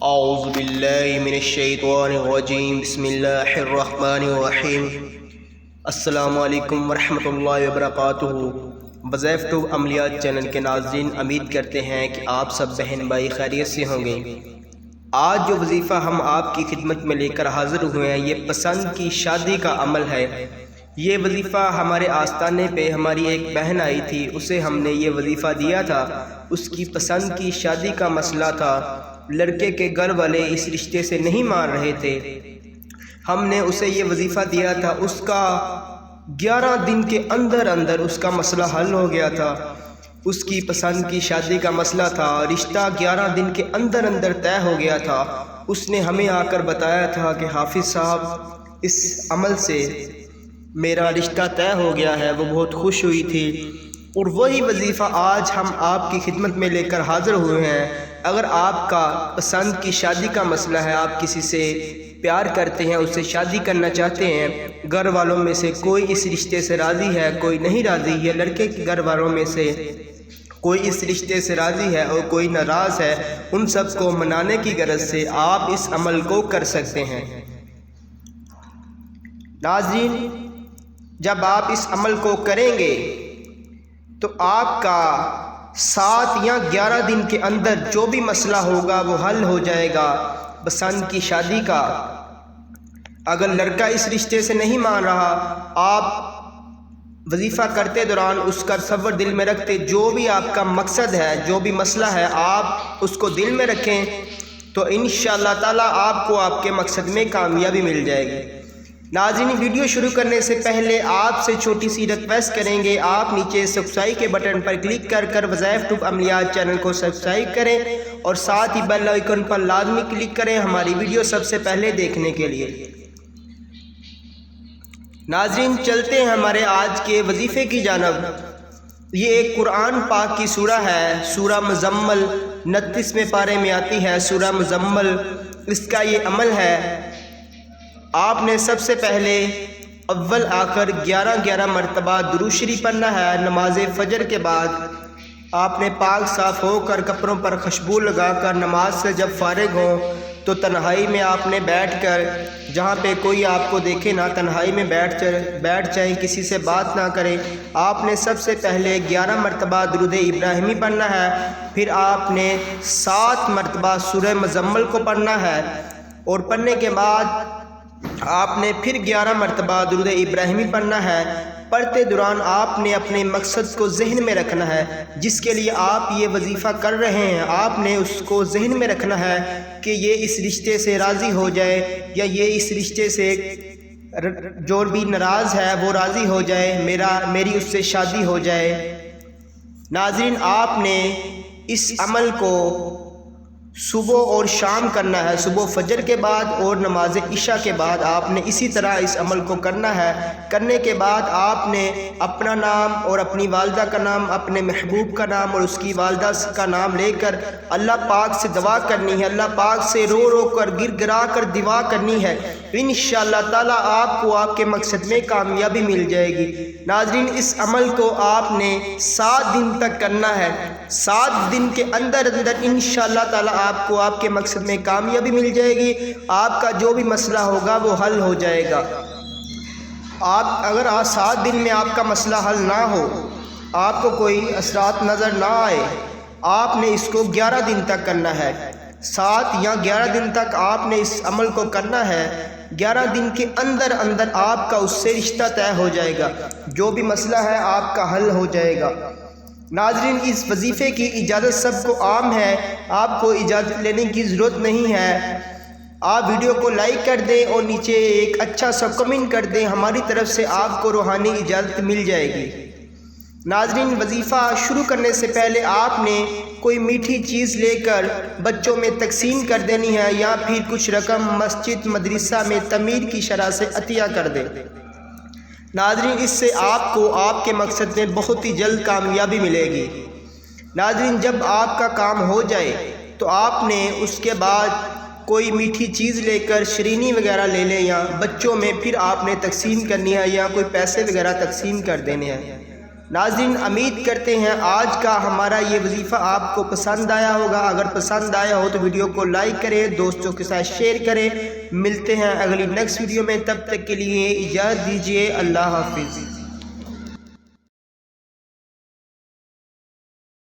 اعوذ باللہ من الشیطان الرجیم بسم اللہ الرحمن الرحیم۔ السلام علیکم ورحمۃ اللہ وبرکاتہ۔ وظائف ٹیوب عملیات چینل کے ناظرین، امید کرتے ہیں کہ آپ سب بہن بھائی خیریت سے ہوں گے۔ آج جو وظیفہ ہم آپ کی خدمت میں لے کر حاضر ہوئے ہیں، یہ پسند کی شادی کا عمل ہے۔ یہ وظیفہ ہمارے آستانے پہ ہماری ایک بہن آئی تھی، اسے ہم نے یہ وظیفہ دیا تھا۔ اس کی پسند کی شادی کا مسئلہ تھا، لڑکے کے گھر والے اس رشتے سے نہیں مان رہے تھے۔ ہم نے اسے یہ وظیفہ دیا تھا، اس کا 11 دن کے اندر اس کا مسئلہ حل ہو گیا تھا۔ اس کی پسند کی شادی کا مسئلہ تھا، رشتہ 11 دن کے اندر طے ہو گیا تھا۔ اس نے ہمیں آ کر بتایا تھا کہ حافظ صاحب، اس عمل سے میرا رشتہ طے ہو گیا ہے۔ وہ بہت خوش ہوئی تھی، اور وہی وظیفہ آج ہم آپ کی خدمت میں لے کر حاضر ہوئے ہیں۔ اگر آپ کا پسند کی شادی کا مسئلہ ہے، آپ کسی سے پیار کرتے ہیں، اس سے شادی کرنا چاہتے ہیں، گھر والوں میں سے کوئی اس رشتے سے راضی ہے، کوئی نہیں راضی ہے، لڑکے کے گھر والوں میں سے کوئی اس رشتے سے راضی ہے اور کوئی ناراض ہے، ان سب کو منانے کی غرض سے آپ اس عمل کو کر سکتے ہیں۔ ناظرین، جب آپ اس عمل کو کریں گے تو آپ کا 7 یا 11 دن کے اندر جو بھی مسئلہ ہوگا وہ حل ہو جائے گا پسند کی شادی کا۔ اگر لڑکا اس رشتے سے نہیں مان رہا، آپ وظیفہ کرتے دوران اس کا تصور دل میں رکھتے، جو بھی آپ کا مقصد ہے، جو بھی مسئلہ ہے، آپ اس کو دل میں رکھیں تو انشاءاللہ تعالیٰ آپ کو آپ کے مقصد میں کامیابی مل جائے گی۔ ناظرین، ویڈیو شروع کرنے سے پہلے آپ سے چھوٹی سی ریکویسٹ کریں گے، آپ نیچے سبسکرائب کے بٹن پر کلک کر وظائف ٹیوب عملیات چینل کو سبسکرائب کریں اور ساتھ ہی بیل آئیکن پر لازمی کلک کریں ہماری ویڈیو سب سے پہلے دیکھنے کے لیے۔ ناظرین، چلتے ہیں ہمارے آج کے وظیفے کی جانب۔ یہ ایک قرآن پاک کی سورہ ہے، سورہ مزمل 29ویں پارے میں آتی ہے سورہ مزمل۔ اس کا یہ عمل ہے، آپ نے سب سے پہلے اول آخر 11 مرتبہ درود شریف پڑھنا ہے۔ نماز فجر کے بعد آپ نے پاک صاف ہو کر کپڑوں پر خوشبو لگا کر نماز سے جب فارغ ہوں تو تنہائی میں آپ نے بیٹھ کر، جہاں پہ کوئی آپ کو دیکھے نہ، تنہائی میں بیٹھ جائیں، کسی سے بات نہ کریں۔ آپ نے سب سے پہلے 11 مرتبہ درود ابراہیمی پڑھنا ہے، پھر آپ نے 7 مرتبہ سورہ مزمل کو پڑھنا ہے، اور پڑھنے کے بعد آپ نے پھر 11 مرتبہ درود ابراہیمی پڑھنا ہے۔ پڑھتے دوران آپ نے اپنے مقصد کو ذہن میں رکھنا ہے، جس کے لیے آپ یہ وظیفہ کر رہے ہیں۔ آپ نے اس کو ذہن میں رکھنا ہے کہ یہ اس رشتے سے راضی ہو جائے، یا یہ اس رشتے سے جو بھی ناراض ہے وہ راضی ہو جائے، میری اس سے شادی ہو جائے۔ ناظرین، آپ نے اس عمل کو صبح اور شام کرنا ہے، صبح فجر کے بعد اور نماز عشاء کے بعد آپ نے اسی طرح اس عمل کو کرنا ہے۔ کرنے کے بعد آپ نے اپنا نام اور اپنی والدہ کا نام، اپنے محبوب کا نام اور اس کی والدہ کا نام لے کر اللہ پاک سے دعا کرنی ہے، اللہ پاک سے رو کر گر گرا کر دعا کرنی ہے۔ انشاءاللہ تعالیٰ آپ کو آپ کے مقصد میں کامیابی مل جائے گی۔ ناظرین، اس عمل کو آپ نے 7 دن تک کرنا ہے۔ 7 دن کے اندر انشاءاللہ تعالیٰ آپ کو آپ کے مقصد میں کامیابی مل جائے گی۔ آپ کا جو بھی مسئلہ ہوگا وہ حل ہو جائے گا۔ اگر 7 دن میں آپ کا مسئلہ حل نہ ہو، آپ کو کوئی اثرات نظر نہ آئے، آپ نے اس کو 11 دن تک کرنا ہے۔ 7 یا 11 دن تک آپ نے اس عمل کو کرنا ہے۔ 11 دن کے اندر آپ کا اس سے رشتہ طے ہو جائے گا، جو بھی مسئلہ ہے آپ کا حل ہو جائے گا۔ ناظرین، اس وظیفے کی اجازت سب کو عام ہے، آپ کو اجازت لینے کی ضرورت نہیں ہے۔ آپ ویڈیو کو لائک کر دیں اور نیچے ایک اچھا سا کمنٹ کر دیں، ہماری طرف سے آپ کو روحانی اجازت مل جائے گی۔ ناظرین، وظیفہ شروع کرنے سے پہلے آپ نے کوئی میٹھی چیز لے کر بچوں میں تقسیم کر دینی ہے، یا پھر کچھ رقم مسجد مدرسہ میں تعمیر کی شرح سے عطیہ کر دیں۔ ناظرین، اس سے آپ کو آپ کے مقصد میں بہت ہی جلد کامیابی ملے گی۔ ناظرین، جب آپ کا کام ہو جائے تو آپ نے اس کے بعد کوئی میٹھی چیز لے کر شرینی وغیرہ لے لیں، یا بچوں میں پھر آپ نے تقسیم کرنی ہے، یا کوئی پیسے وغیرہ تقسیم کر دینے ہیں۔ ناظرین امید کرتے ہیں آج کا ہمارا یہ وظیفہ آپ کو پسند آیا ہوگا۔ اگر پسند آیا ہو تو ویڈیو کو لائک کریں، دوستوں کے ساتھ شیئر کریں۔ ملتے ہیں اگلی نیکسٹ ویڈیو میں، تب تک کے لیے اجازت دیجیے، اللہ حافظ۔